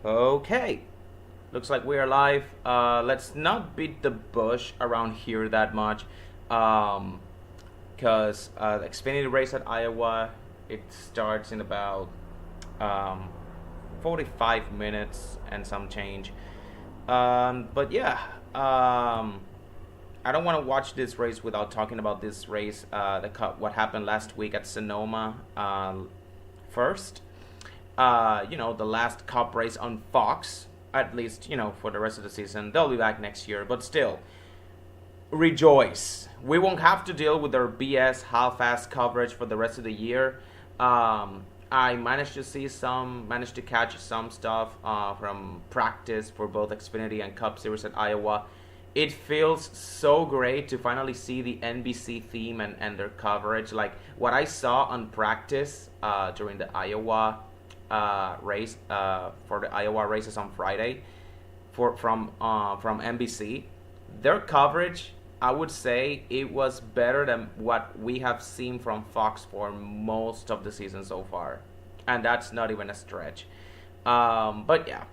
Okay, looks like we are live. Let's not beat the bush around here that much, because the Xfinity race at Iowa, it starts in about um, 45 minutes and some change. But yeah, I don't want to watch this race without talking about this race. What happened last week at Sonoma first. The last Cup race on Fox, at least, for the rest of the season. They'll be back next year, but still, rejoice. We won't have to deal with their BS half-ass coverage for the rest of the year. I managed to catch some stuff from practice for both Xfinity and Cup Series at Iowa. It feels so great to finally see the NBC theme and their coverage. Like what I saw on practice during the Iowa race for the Iowa races on Friday from NBC. Their coverage, I would say, it was better than what we have seen from Fox for most of the season so far, and that's not even a stretch. But yeah,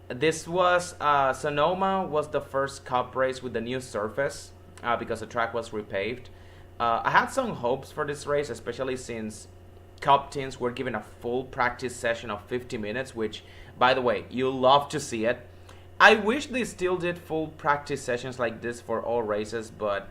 this was Sonoma was the first Cup race with the new surface because the track was repaved. I had some hopes for this race, especially since Cup teams were given a full practice session of 50 minutes, which, by the way, you love to see it. I wish they still did full practice sessions like this for all races, but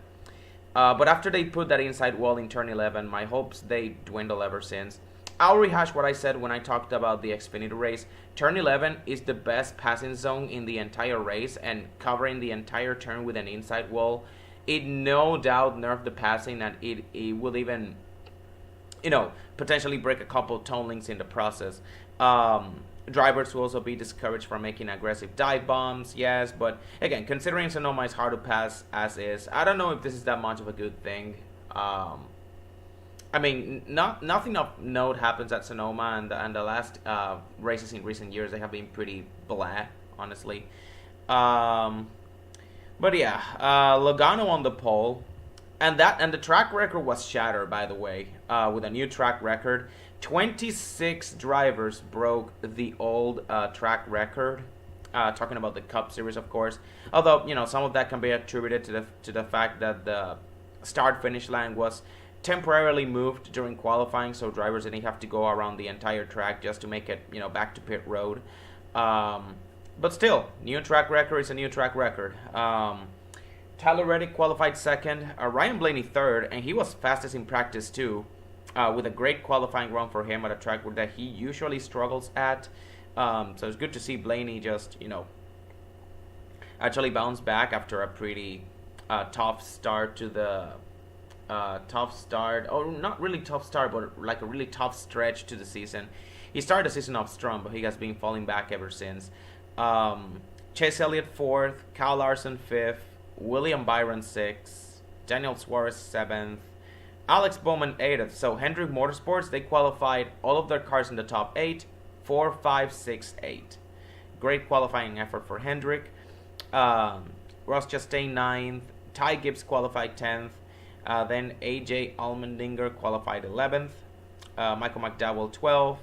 after they put that inside wall in turn 11, my hopes they dwindle ever since. I'll rehash what I said when I talked about the Xfinity race. Turn 11 is the best passing zone in the entire race, and covering the entire turn with an inside wall, it no doubt nerfed the passing, and it will even potentially break a couple tone links in the process. Drivers will also be discouraged from making aggressive dive bombs, yes, but again, considering Sonoma is hard to pass as is, I don't know if this is that much of a good thing. Nothing of note happens at Sonoma, and the last races in recent years, they have been pretty blah, honestly. But yeah, Logano on the pole. And the track record was shattered, by the way, with a new track record. 26 drivers broke the old track record. Talking about the Cup Series, of course. Although some of that can be attributed to the fact that the start-finish line was temporarily moved during qualifying, so drivers didn't have to go around the entire track just to make it back to pit road. But still, new track record is a new track record. Tyler Reddick qualified second, Ryan Blaney third, and he was fastest in practice too, with a great qualifying run for him at a track that he usually struggles at. So it's good to see Blaney just, actually bounce back after a pretty tough start to the not really tough start, but like a really tough stretch to the season. He started the season off strong, but he has been falling back ever since. Chase Elliott fourth, Kyle Larson fifth, William Byron 6th, Daniel Suarez 7th, Alex Bowman 8th. So Hendrick Motorsports, they qualified all of their cars in the top 8, 4, 5, 6, 8. Great qualifying effort for Hendrick. Ross Chastain 9th, Ty Gibbs qualified 10th, then AJ Allmendinger qualified 11th, Michael McDowell 12th,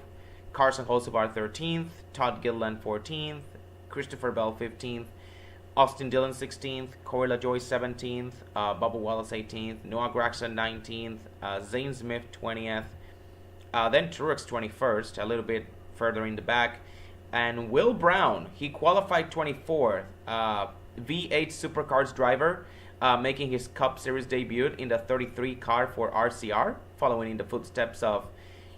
Carson Hocevar 13th, Todd Gilliland 14th, Christopher Bell 15th, Austin Dillon 16th, Corey LaJoie 17th, Bubba Wallace 18th, Noah Gragson 19th, Zane Smith 20th, then Truex 21st, a little bit further in the back, and Will Brown, he qualified 24th, V8 Supercars driver, making his Cup Series debut in the 33 car for RCR, following in the footsteps of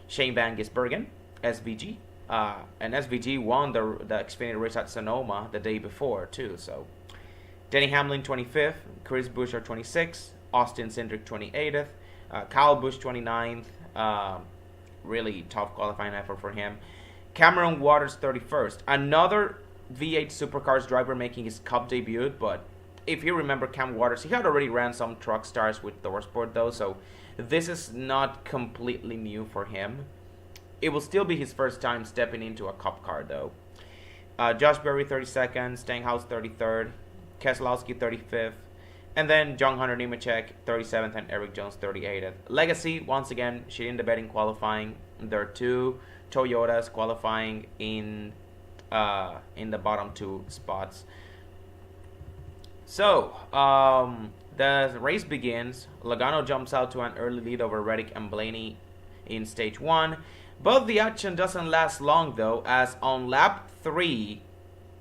Shane Van Gisbergen, SVG. And SVG won the Xfinity race at Sonoma the day before too. So Denny Hamlin 25th, Chris Buescher 26th, Austin Cindric 28th, Kyle Busch 29th. Really tough qualifying effort for him. Cameron Waters 31st, another V8 Supercars driver making his Cup debut. But if you remember Cam Waters, he had already ran some truck stars with ThorSport though, so this is not completely new for him. It will still be his first time stepping into a Cup car, though. Josh Berry, 32nd. Stenhouse, 33rd. Keselowski, 35th. And then John Hunter Nemechek, 37th. And Eric Jones, 38th. Legacy, once again, she didn't debate in qualifying. There are two Toyotas qualifying in in the bottom two spots. So, the race begins. Logano jumps out to an early lead over Reddick and Blaney in stage 1. But the action doesn't last long though, as on lap 3,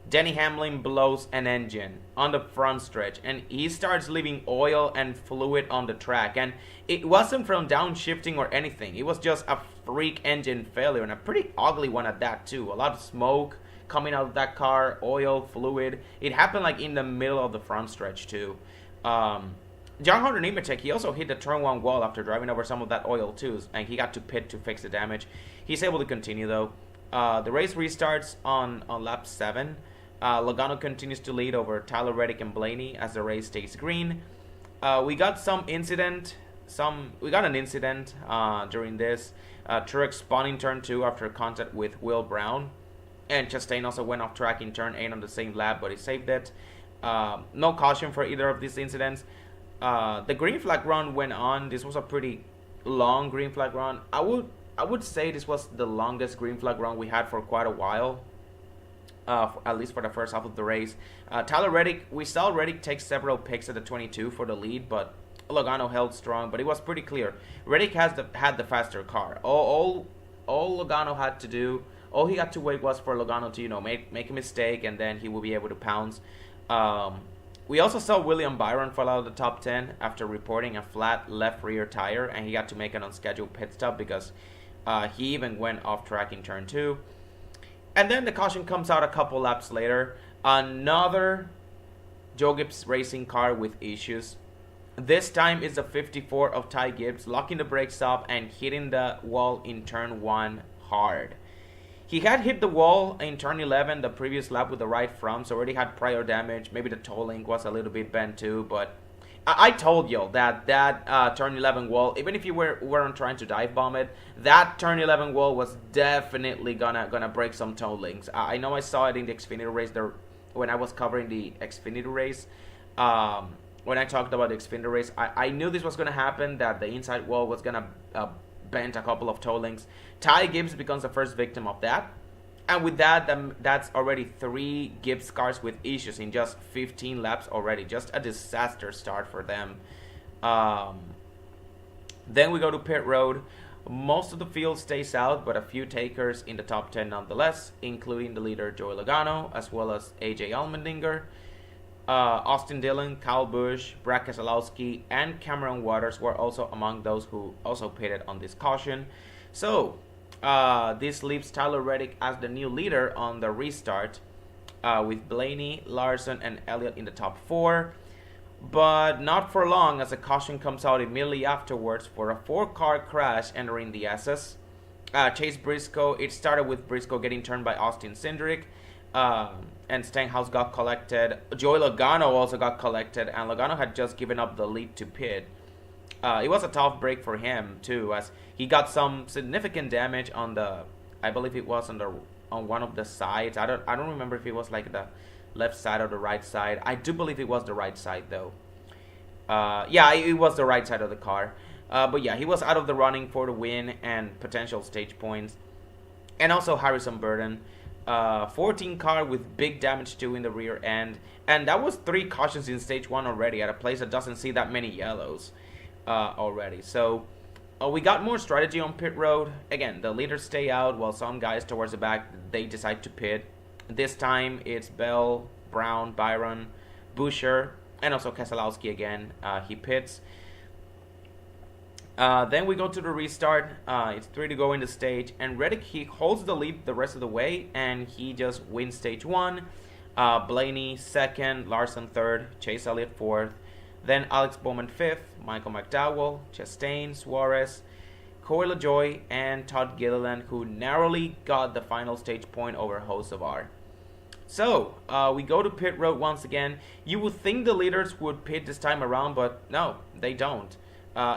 Denny Hamlin blows an engine on the front stretch and he starts leaving oil and fluid on the track. And it wasn't from downshifting or anything. It was just a freak engine failure, and a pretty ugly one at that too. A lot of smoke coming out of that car, oil, fluid. It happened like in the middle of the front stretch too. John Hunter Nemechek, he also hit the turn 1 wall after driving over some of that oil too, and he got to pit to fix the damage. He's able to continue though. The race restarts on lap 7. Logano continues to lead over Tyler Reddick and Blaney as the race stays green. We got an incident during this. Truex spun in turn 2 after contact with Will Brown. And Chastain also went off track in turn 8 on the same lap, but he saved it. No caution for either of these incidents. The green flag run went on. This was a pretty long green flag run. I would say this was the longest green flag run we had for quite a while. At least for the first half of the race. Tyler Reddick, we saw Reddick take several picks at the 22 for the lead, but Logano held strong. But it was pretty clear. Reddick had the faster car. All Logano had to do, all he had to wait was for Logano to make a mistake, and then he will be able to pounce. We also saw William Byron fall out of the top 10 after reporting a flat left rear tire, and he got to make an unscheduled pit stop because he even went off track in turn 2. And then the caution comes out a couple laps later. Another Joe Gibbs racing car with issues. This time it's a 54 of Ty Gibbs locking the brakes up and hitting the wall in turn 1 hard. He had hit the wall in turn 11 the previous lap with the right front, so already had prior damage. Maybe the toe link was a little bit bent too, but I told you that turn 11 wall, even if you weren't trying to dive bomb it, that turn 11 wall was definitely gonna break some toe links. I know I saw it in the Xfinity race there when I was covering the Xfinity race. When I talked about the Xfinity race, I knew this was gonna happen, that the inside wall was gonna bend a couple of toe links. Ty Gibbs becomes the first victim of that. And with that, that's already 3 Gibbs cars with issues in just 15 laps already. Just a disaster start for them. Then we go to pit road. Most of the field stays out, but a few takers in the top 10 nonetheless, including the leader Joey Logano, as well as AJ Allmendinger. Austin Dillon, Kyle Busch, Brad Keselowski, and Cameron Waters were also among those who also pitted on this caution. So this leaves Tyler Reddick as the new leader on the restart, with Blaney, Larson, and Elliott in the top 4. But not for long, as a caution comes out immediately afterwards for a 4-car crash entering the SS. Chase Briscoe, it started with Briscoe getting turned by Austin Cindric, and Stenhouse got collected. Joey Logano also got collected, and Logano had just given up the lead to pit. It was a tough break for him too, as he got some significant damage on the, I believe it was on one of the sides. I don't remember if it was like the left side or the right side. I do believe it was the right side though. Yeah, it was the right side of the car. But yeah, he was out of the running for the win and potential stage points. And also Harrison Burton, 14 car with big damage too in the rear end. And that was 3 cautions in stage 1 already at a place that doesn't see that many yellows already. So we got more strategy on pit road. Again, the leaders stay out while some guys towards the back, they decide to pit. This time it's Bell, Brown, Byron, Buescher, and also Keselowski again. He pits. Then we go to the restart. It's 3 to go in the stage, and Reddick, he holds the lead the rest of the way, and he just wins stage 1. Blaney 2nd, Larson 3rd, Chase Elliott 4th, then Alex Bowman 5th, Michael McDowell, Chastain, Suarez, Corey LaJoie, and Todd Gilliland, who narrowly got the final stage point over Hocevar. So, we go to pit road once again. You would think the leaders would pit this time around, but no, they don't.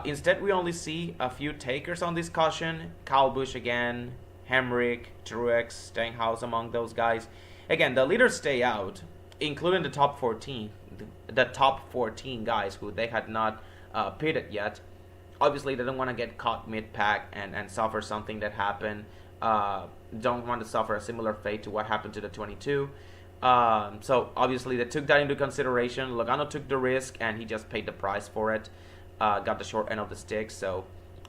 Instead, we only see a few takers on this caution. Kyle Busch again, Hemrick, Truex, Stenhouse among those guys. Again, the leaders stay out, including the top 14 guys who they had not pitted yet. Obviously, they don't want to get caught mid-pack and suffer something that happened don't want to suffer a similar fate to what happened to the 22. So obviously they took that into consideration. Logano took the risk and he just paid the price for it. Got the short end of the stick. So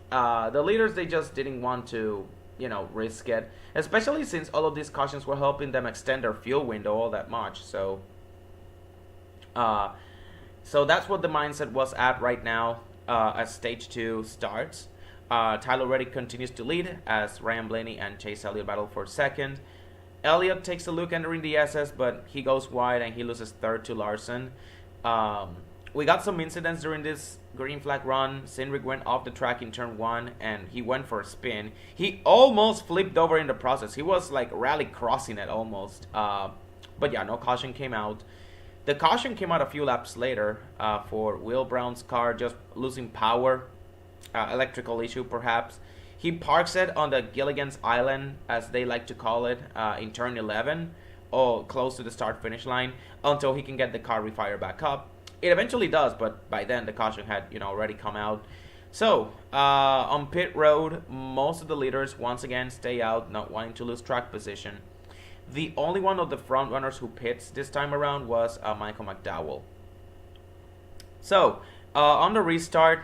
the leaders, they just didn't want to, risk it, especially since all of these cautions were helping them extend their fuel window all that much. So that's what the mindset was at right now as stage 2 starts. Tyler Reddick continues to lead as Ryan Blaney and Chase Elliott battle for second. Elliott takes a look entering the SS, but he goes wide and he loses third to Larson. We got some incidents during this green flag run. Cindric went off the track in turn 1 and he went for a spin. He almost flipped over in the process. He was like rally crossing it almost. But yeah, no caution came out. The caution came out a few laps later for Will Brown's car just losing power. Electrical issue perhaps. He parks it on the Gilligan's Island, as they like to call it, in turn 11, or close to the start-finish line, until he can get the car refire back up. It eventually does, but by then the caution had already come out. So on pit road, most of the leaders once again stay out, not wanting to lose track position. The only one of the front runners who pits this time around was Michael McDowell. So on the restart,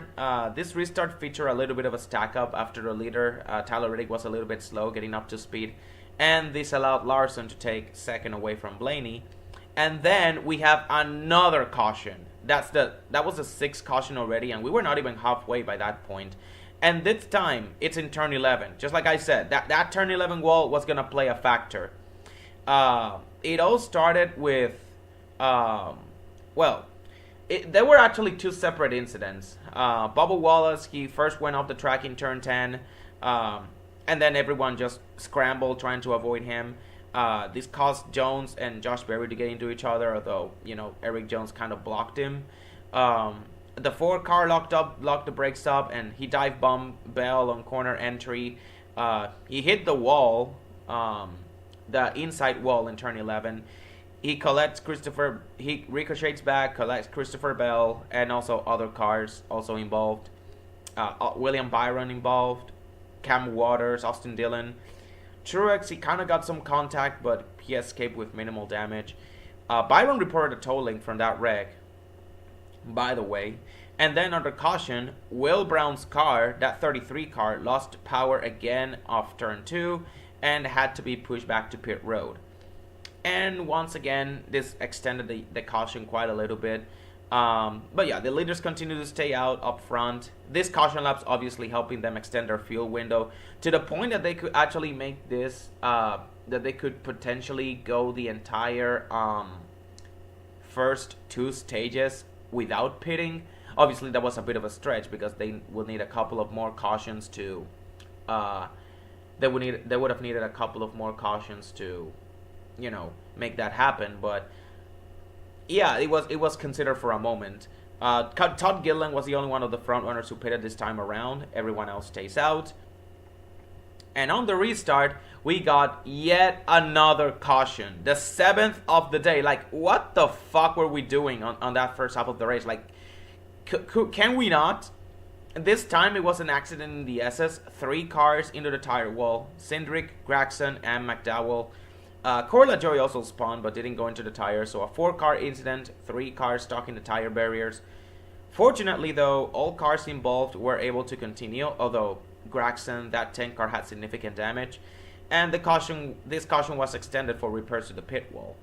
this restart featured a little bit of a stack up after the leader, Tyler Reddick, was a little bit slow getting up to speed, and this allowed Larson to take second away from Blaney. And then we have another caution. That was the 6th caution already, and we were not even halfway by that point. And this time it's in turn 11. Just like I said, that turn 11 wall was gonna play a factor. It all started with there were actually 2 separate incidents. Bubba Wallace, he first went off the track in turn 10, and then everyone just scrambled trying to avoid him. This caused Jones and Josh Berry to get into each other, although, Eric Jones kind of blocked him. The Ford car locked the brakes up, and he dive bombed Bell on corner entry. He hit the wall, the inside wall in turn 11. He ricochets back, collects Christopher Bell, and also other cars also involved. William Byron involved, Cam Waters, Austin Dillon. Truex, he kind of got some contact, but he escaped with minimal damage. Byron reported a tow link from that wreck, by the way. And then under caution, Will Brown's car, that 33 car, lost power again off turn 2 and had to be pushed back to pit road. And once again, this extended the caution quite a little bit. But yeah, the leaders continue to stay out up front. This caution lap's obviously helping them extend their fuel window to the point that they could actually make this, that they could potentially go the entire first 2 stages without pitting. Obviously, that was a bit of a stretch because they will need a couple of more cautions to, they would have needed a couple of more cautions to, make that happen. But yeah, it was considered for a moment. Todd Gilliland was the only one of the front runners who pitted this time around. Everyone else stays out. And on the restart, we got yet another caution. The 7th of the day. Like, what the fuck were we doing on that first half of the race? Like, can we not? This time it was an accident in the SS. 3 cars into the tire wall. Cindric, Gragson, and McDowell. Corla Joy also spawned but didn't go into the tire, so a 4-car incident, 3 cars stuck in the tire barriers. Fortunately though, all cars involved were able to continue, although Gragson, that 10 car, had significant damage, and this caution was extended for repairs to the pit wall.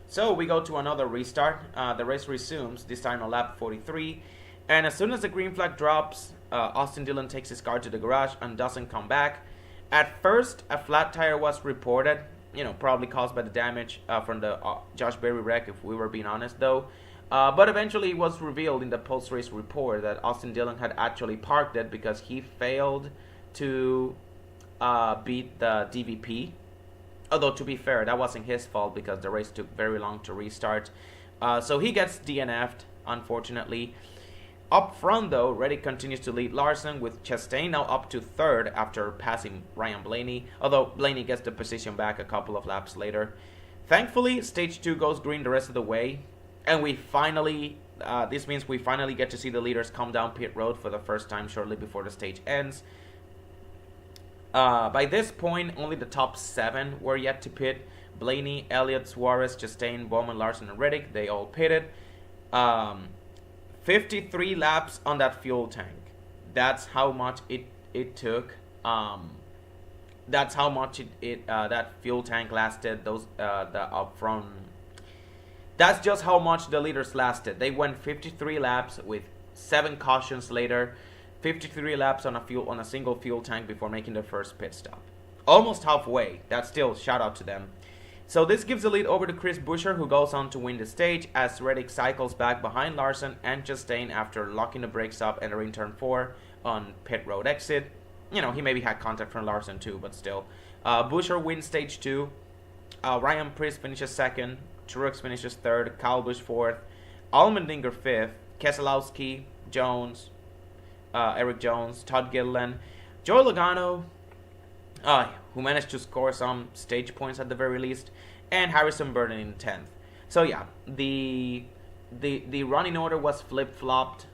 So we go to another restart. The race resumes, this time on lap 43, and as soon as the green flag drops, Austin Dillon takes his car to the garage and doesn't come back. At first, a flat tire was reported, probably caused by the damage from the Josh Berry wreck, if we were being honest, though. But eventually it was revealed in the post-race report that Austin Dillon had actually parked it because he failed to beat the DVP. Although, to be fair, that wasn't his fault because the race took very long to restart. So he gets DNF'd, unfortunately. Up front, though, Reddick continues to lead Larson, with Chastain now up to 3rd after passing Ryan Blaney, although Blaney gets the position back a couple of laps later. Thankfully, Stage 2 goes green the rest of the way, and we finally, this means we finally get to see the leaders come down pit road for the first time shortly before the stage ends. By this point, only the top 7 were yet to pit. Blaney, Elliott, Suarez, Chastain, Bowman, Larson, and Reddick, they all pitted. 53 laps on that fuel tank. That's how much it took. That's how much that fuel tank lasted. That's just how much the leaders lasted. They went 53 laps with 7 cautions later. 53 laps on a single fuel tank before making their first pit stop. Almost halfway. That's still shout out to them. So this gives the lead over to Chris Buescher, who goes on to win the stage as Reddick cycles back behind Larson and Chastain after locking the brakes up entering turn 4 on pit road exit. You know, he maybe had contact from Larson too, but still. Buescher wins stage 2. Ryan Preece finishes 2nd. Truex finishes 3rd. Kyle Busch 4th. Allmendinger 5th. Keselowski, Jones, Eric Jones, Todd Gilliland, Joey Logano, who managed to score some stage points at the very least, and Harrison Burton in 10th. So yeah, the running order was flip-flopped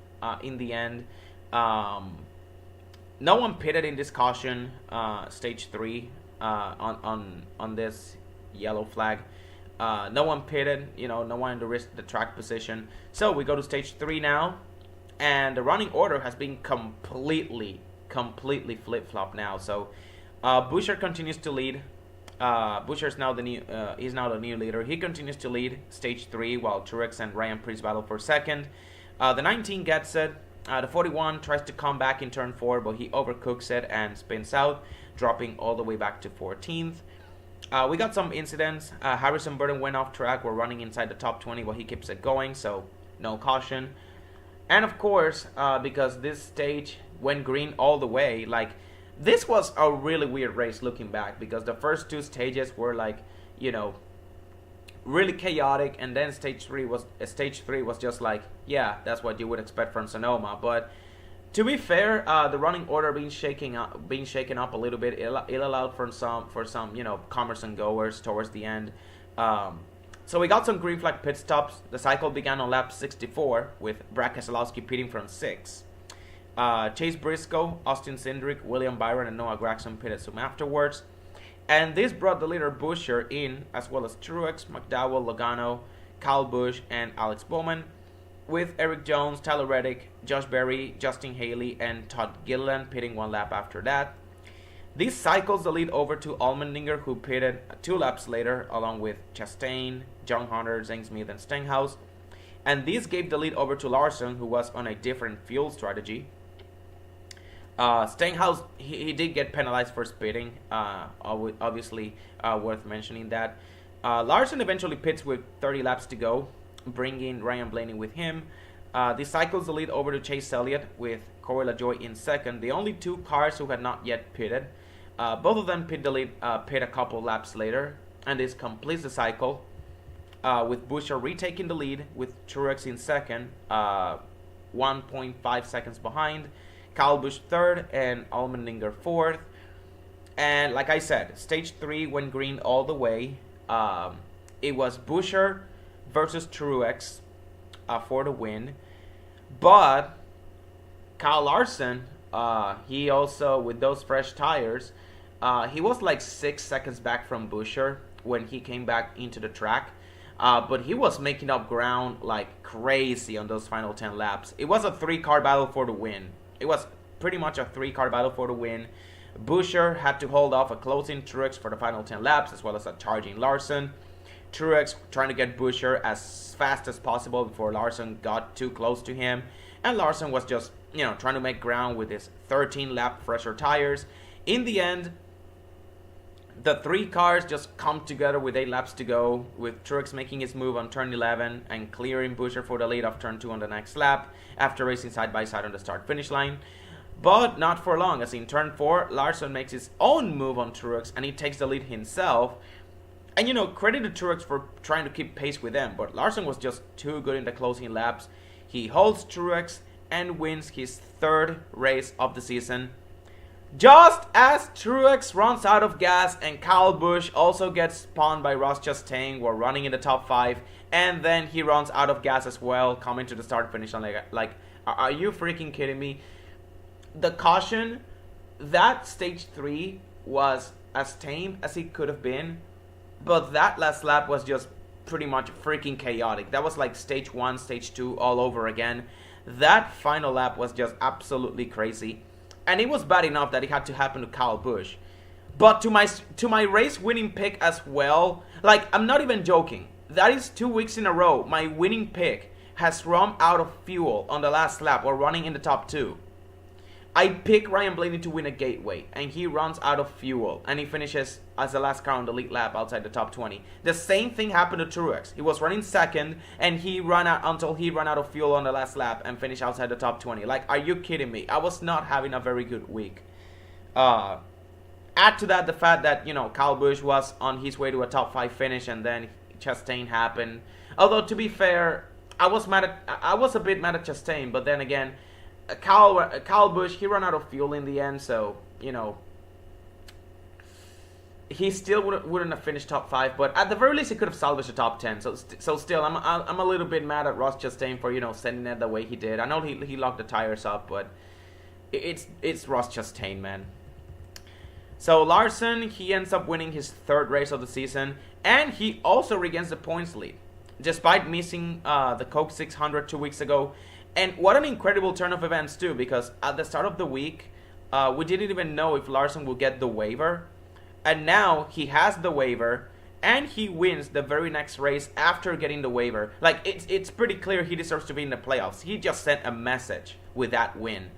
in the end. No one pitted in this caution, stage 3, on this yellow flag. No one pitted, no one to risk the track position. So we go to stage 3 now, and the running order has been completely flip-flopped now. So Buescher continues to lead. Buescher is now the new leader. He continues to lead stage 3 while Truex and Ryan Preece battle for 2nd. The 19 gets it. The 41 tries to come back in turn 4, but he overcooks it and spins out, dropping all the way back to 14th. We got some incidents. Harrison Burton went off track. We're running inside the top 20, but he keeps it going, so no caution. And of course, because this stage went green all the way, this was a really weird race looking back, because the first 2 stages were really chaotic, and then stage 3 was just yeah, that's what you would expect from Sonoma. But to be fair, the running order being shaken up a little bit, it allowed for some comers and goers towards the end. So we got some green flag pit stops. The cycle began on lap 64 with Brad Keselowski pitting from 6. Chase Briscoe, Austin Cindric, William Byron, and Noah Gragson pitted soon afterwards. And this brought the leader Buescher in, as well as Truex, McDowell, Logano, Kyle Busch, and Alex Bowman, with Eric Jones, Tyler Reddick, Josh Berry, Justin Haley, and Todd Gilliland pitting 1 lap after that. This cycles the lead over to Allmendinger, who pitted 2 laps later, along with Chastain, John Hunter, Zane Smith, and Stenhouse. And this gave the lead over to Larson, who was on a different fuel strategy. Stenhouse, he did get penalized for spitting, obviously worth mentioning that. Larson eventually pits with 30 laps to go, bringing Ryan Blaney with him. This cycles the lead over to Chase Elliott with Corey LaJoie in 2nd. The only 2 cars who had not yet pitted. Both of them pit a couple laps later, and this completes the cycle, with Buescher retaking the lead with Truex in 2nd, 1.5 seconds behind. Kyle Busch 3rd and Allmendinger 4th. And like I said, stage 3 went green all the way. It was Buescher versus Truex for the win. But Kyle Larson, he also, with those fresh tires, he was 6 seconds back from Buescher when he came back into the track. But he was making up ground like crazy on those final 10 laps. It was a 3-car battle for the win. It was pretty much a 3-car battle for the win. Buescher had to hold off a closing Truex for the final 10 laps, as well as a charging Larson. Truex trying to get Buescher as fast as possible before Larson got too close to him. And Larson was just, trying to make ground with his 13-lap fresher tires. In the end, the 3 cars just come together with 8 laps to go, with Truex making his move on turn 11 and clearing Buescher for the lead of turn 2 on the next lap after racing side by side on the start-finish line. But not for long, as in turn 4, Larson makes his own move on Truex and he takes the lead himself. And credit to Truex for trying to keep pace with them, but Larson was just too good in the closing laps. He holds Truex and wins his 3rd race of the season. Just as Truex runs out of gas and Kyle Busch also gets spawned by Ross Chastain while running in the top 5, and then he runs out of gas as well, coming to the start finish line. Are you freaking kidding me? The caution, that stage 3 was as tame as it could have been, but that last lap was just pretty much freaking chaotic. That was like stage 1, stage 2 all over again. That final lap was just absolutely crazy. And it was bad enough that it had to happen to Kyle Busch. But to my race winning pick as well, like, I'm not even joking. That is 2 weeks in a row my winning pick has run out of fuel on the last lap or running in the top 2. I pick Ryan Blaney to win a gateway, and he runs out of fuel, and he finishes as the last car on the lead lap outside the top 20. The same thing happened to Truex. He was running second, and he ran out until he ran out of fuel on the last lap and finished outside the top 20. Like, are you kidding me? I was not having a very good week. Add to that the fact that, you know, Kyle Busch was on his way to a top 5 finish, and then Chastain happened. Although, to be fair, I was a bit mad at Chastain, but then again, Kyle Busch, he ran out of fuel in the end, so, you know, he still wouldn't have finished top 5, but at the very least he could have salvaged the top 10. So still, I'm a little bit mad at Ross Chastain for, you know, sending it the way he did. I know he locked the tires up, but it's Ross Chastain, man. So Larson, he ends up winning his 3rd race of the season, and he also regains the points lead, despite missing the Coke 600 2 weeks ago. And what an incredible turn of events too, because at the start of the week, we didn't even know if Larson would get the waiver. And now he has the waiver, and he wins the very next race after getting the waiver. Like, it's pretty clear he deserves to be in the playoffs. He just sent a message with that win.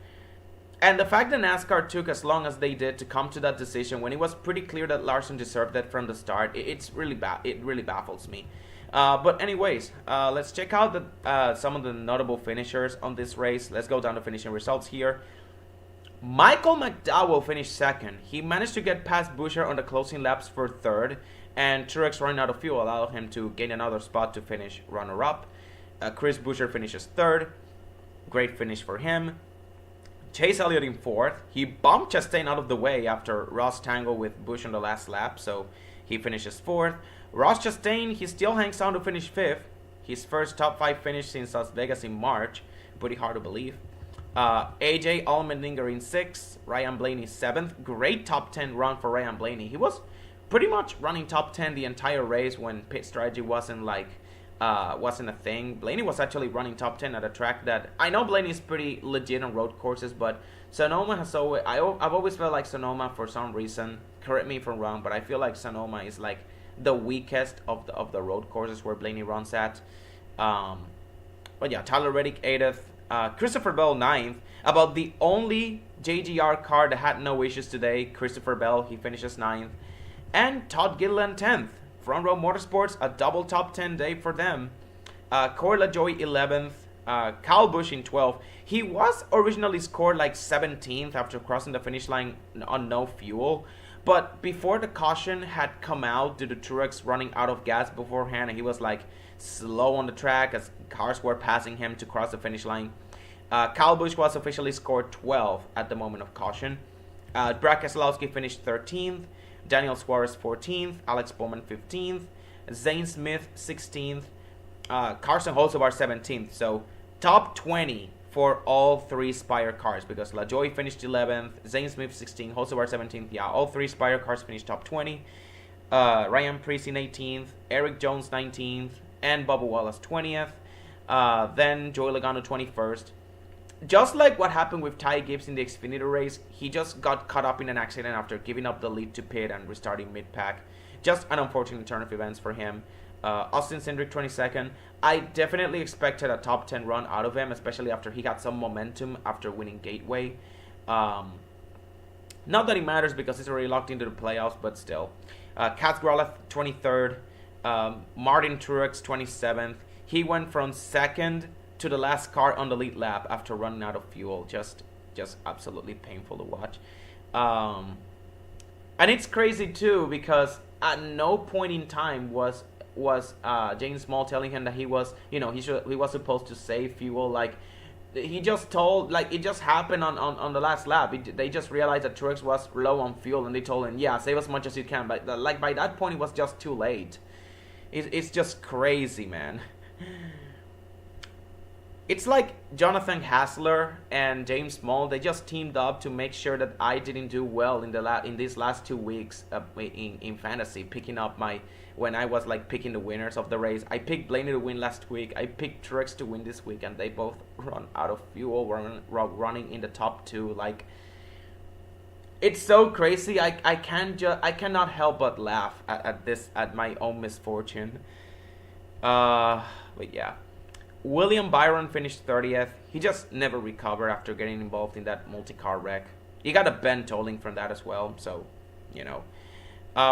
And the fact that NASCAR took as long as they did to come to that decision when it was pretty clear that Larson deserved it from the start, it really baffles me. But anyways, let's check out some of the notable finishers on this race. Let's go down to finishing results here. Michael McDowell finished 2nd. He managed to get past Buescher on the closing laps for 3rd, and Truex running out of fuel allowed him to gain another spot to finish runner-up. Chris Buescher finishes 3rd. Great finish for him. Chase Elliott in 4th. He bumped Chastain out of the way after Ross tangled with Busch on the last lap, so he finishes 4th. Ross Chastain, he still hangs on to finish 5th. His first top 5 finish since Las Vegas in March. Pretty hard to believe. AJ Allmendinger in 6th. Ryan Blaney 7th. Great top 10 run for Ryan Blaney. He was pretty much running top 10 the entire race when pit strategy wasn't a thing. Blaney was actually running top 10 at a track that I know Blaney's pretty legit on road courses, but Sonoma has always I've always felt like Sonoma, for some reason, correct me if I'm wrong, but I feel like Sonoma is like the weakest of the road courses where Blaney runs at. But yeah, Tyler Reddick 8th, Christopher Bell 9th. About the only JGR car that had no issues today, Christopher Bell, he finishes 9th. And Todd Gilliland 10th. Front Row Motorsports, a double top 10 day for them. Corey LaJoie 11th. Kyle Busch in 12th. He was originally scored like 17th after crossing the finish line on no fuel. But before the caution had come out due to Truex running out of gas beforehand, and he was like slow on the track as cars were passing him to cross the finish line, Kyle Busch was officially scored 12th at the moment of caution. Brad Keselowski finished 13th. Daniel Suarez 14th, Alex Bowman 15th, Zane Smith 16th, Carson Hocevar 17th. So top 20 for all 3 Spire cars, because LaJoie finished 11th, Zane Smith 16th, Hocevar 17th. Yeah, all 3 Spire cars finished top 20. Ryan Preece in 18th, Eric Jones 19th, and Bubba Wallace 20th. Then Joey Logano 21st. Just like what happened with Ty Gibbs in the Xfinity race, he just got caught up in an accident after giving up the lead to pit and restarting mid-pack. Just an unfortunate turn of events for him. Austin Cindric 22nd. I definitely expected a top 10 run out of him, especially after he got some momentum after winning Gateway. Not that it matters because he's already locked into the playoffs, but still. Kaz Grala 23rd. Martin Truex 27th. He went from 2nd to the last car on the lead lap after running out of fuel. Just absolutely painful to watch. And it's crazy too, because at no point in time was James Small telling him that he was, he was supposed to save fuel. Like, he just told, like, it just happened on the last lap. They just realized that Truex was low on fuel, and they told him, yeah, save as much as you can. But like, by that point, it was just too late. It's just crazy, man. it's like Jonathan Hassler and James Small. They just teamed up to make sure that I didn't do well in these last 2 weeks in fantasy, picking up my when I was like picking the winners of the race. I picked Blaney to win last week. I picked Truex to win this week, and they both run out of fuel, running in the top two. Like, it's so crazy. I cannot help but laugh at my own misfortune. But yeah. William Byron finished 30th. He just never recovered after getting involved in that multi-car wreck. He got a bend tolling from that as well, so, you know.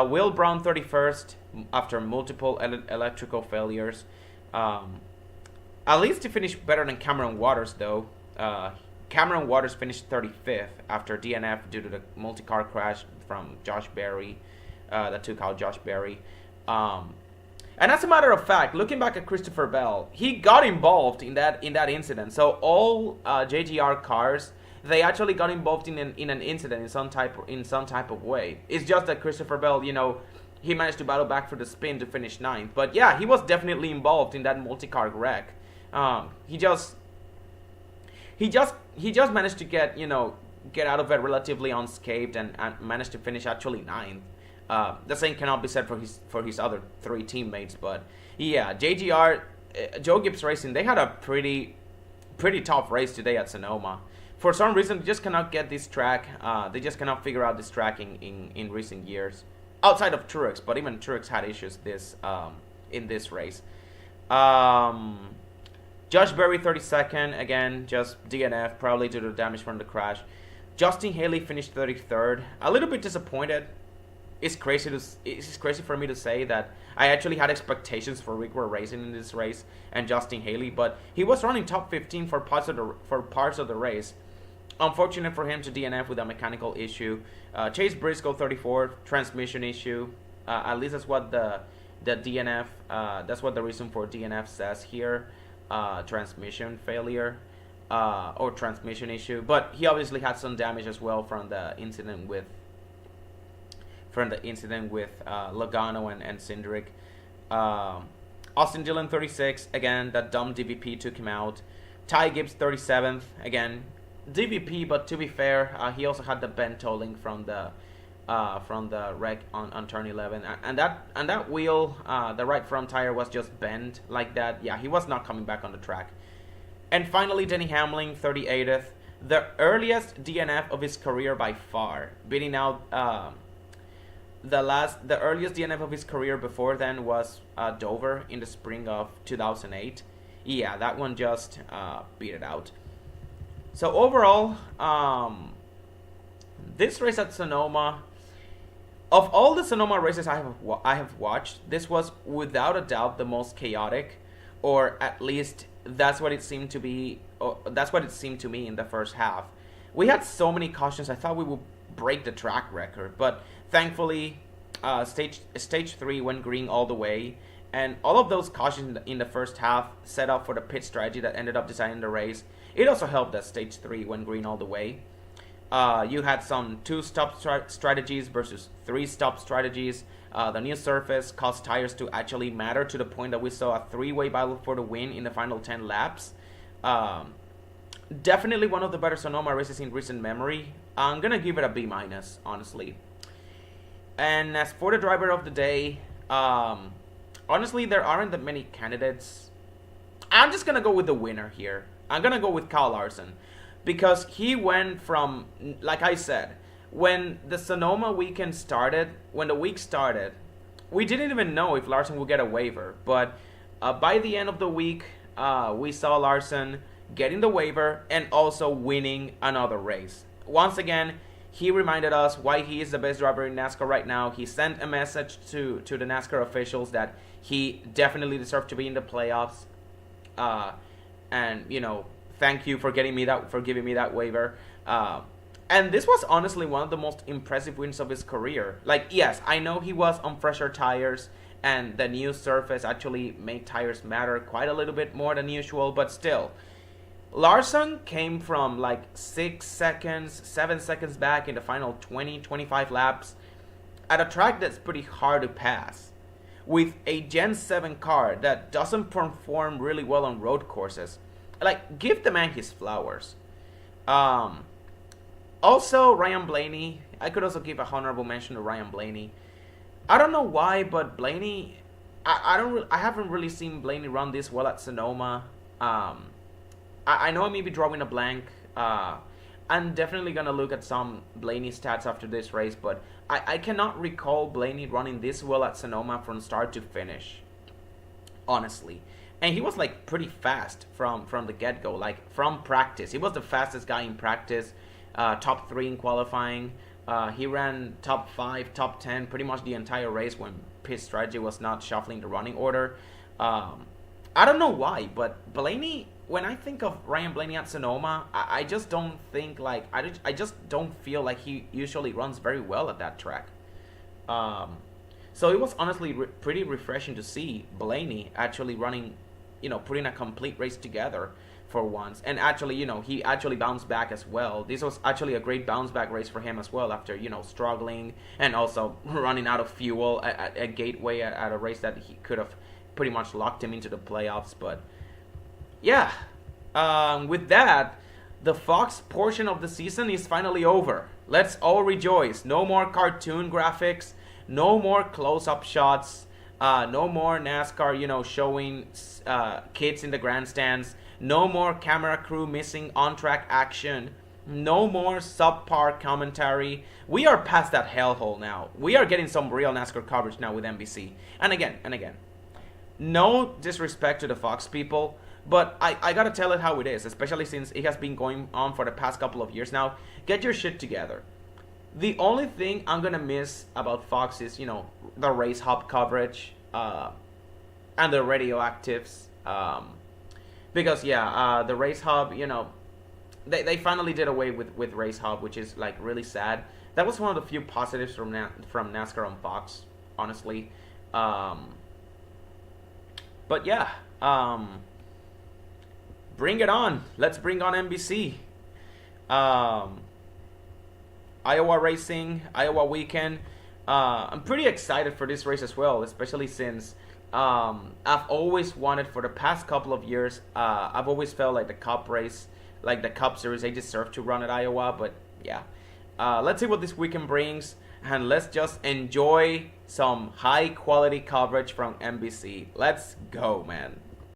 Will Brown 31st after multiple electrical failures. At least he finished better than Cameron Waters, though. Cameron Waters finished 35th after DNF due to the multi-car crash from Josh Berry that took out Josh Berry. And as a matter of fact, looking back at Christopher Bell, he got involved in that incident. So all JGR cars, they actually got involved in an incident in some type of way. It's just that Christopher Bell, he managed to battle back for the spin to finish 9th. But yeah, he was definitely involved in that multi-car wreck. He just managed to get out of it relatively unscathed and managed to finish actually 9th. The same cannot be said for his other 3 teammates, but yeah, JGR, Joe Gibbs Racing, they had a pretty tough race today at Sonoma. For some reason, they just cannot get this track. They just cannot figure out this track in recent years, outside of Truex. But even Truex had issues in this race. Josh Berry 32nd, again, just DNF, probably due to damage from the crash. Justin Haley finished 33rd. A little bit disappointed. It's crazy for me to say that I actually had expectations for Rick Ware Racing in this race and Justin Haley, but he was running top 15 for parts of the race. Unfortunate for him to DNF with a mechanical issue. Chase Briscoe 34th, transmission issue. At least that's what the DNF. That's what the reason for DNF says here. Transmission failure or transmission issue. But he obviously had some damage as well from the incident with Logano and Cindric. Austin Dillon 36, again, that dumb DVP took him out. Ty Gibbs 37th, again, DVP, but to be fair, he also had the bend tolling from the wreck on turn 11, and that wheel, the right front tire was just bent like that. Yeah, he was not coming back on the track. And finally, Denny Hamlin 38th, the earliest DNF of his career by far, beating out the earliest DNF of his career before then was Dover in the spring of 2008. Yeah, that one just beat it out. So overall, this race at Sonoma, of all the Sonoma races I have watched, this was without a doubt the most chaotic, or at least that's what it seemed to be. That's what it seemed to me in the first half. We had so many cautions. I thought we would break the track record, but thankfully, stage 3 went green all the way, and all of those cautions in the first half set up for the pit strategy that ended up deciding the race. It also helped that stage 3 went green all the way. You had some 2-stop strategies versus 3-stop strategies. The new surface caused tires to actually matter to the point that we saw a 3-way battle for the win in the final 10 laps. Definitely one of the better Sonoma races in recent memory. I'm gonna give it a B-, honestly. And as for the driver of the day, honestly, there aren't that many candidates. I'm just gonna go with the winner here. I'm gonna go with Kyle Larson, because he went from, like I said, when the week started, we didn't even know if Larson would get a waiver. But by the end of the week, we saw Larson getting the waiver and also winning another race. Once again, he reminded us why he is the best driver in NASCAR right now. He sent a message to the NASCAR officials that he definitely deserved to be in the playoffs. And thank you for giving me that waiver. And this was honestly one of the most impressive wins of his career. Like, yes, I know he was on fresher tires, and the new surface actually made tires matter quite a little bit more than usual, but still, Larson came from like 7 seconds back in the final 20-25 laps at a track that's pretty hard to pass, with a Gen 7 car that doesn't perform really well on road courses. like, give the man his flowers. Um, Also, Ryan Blaney. I could also give a honorable mention to Ryan Blaney. I don't know why, but Blaney, I haven't really seen Blaney run this well at Sonoma. I know I may be drawing a blank. I'm definitely gonna look at some Blaney stats after this race, but I cannot recall Blaney running this well at Sonoma from start to finish, honestly. And he was like pretty fast from the get go, like from practice. He was the fastest guy in practice, top 3 in qualifying. He ran top 5, top 10 pretty much the entire race when pit strategy was not shuffling the running order. I don't know why, but Blaney, when I think of Ryan Blaney at Sonoma, I just don't think like, I just don't feel like he usually runs very well at that track. So it was honestly pretty refreshing to see Blaney actually running, putting a complete race together for once. And actually, he actually bounced back as well. This was actually a great bounce back race for him as well after, struggling and also running out of fuel at a gateway at a race that he could have pretty much locked him into the playoffs. But yeah, with that, the Fox portion of the season is finally over. Let's all rejoice. No more cartoon graphics, no more close-up shots, no more NASCAR, showing kids in the grandstands, no more camera crew missing on-track action, no more subpar commentary. We are past that hellhole now. We are getting some real NASCAR coverage now with NBC. And again, no disrespect to the Fox people, but I gotta tell it how it is, especially since it has been going on for the past couple of years now. Get your shit together. The only thing I'm gonna miss about Fox is, the race hub coverage, and the radioactives. Because the race hub, they finally did away with race hub, which is like really sad. That was one of the few positives from NASCAR on Fox, honestly. But yeah, bring it on. Let's bring on NBC. Iowa racing, Iowa weekend. I'm pretty excited for this race as well, especially since I've always wanted, for the past couple of years, I've always felt like the Cup race, like the Cup Series, they deserve to run at Iowa. But yeah, let's see what this weekend brings, and let's just enjoy some high quality coverage from NBC. Let's go, man.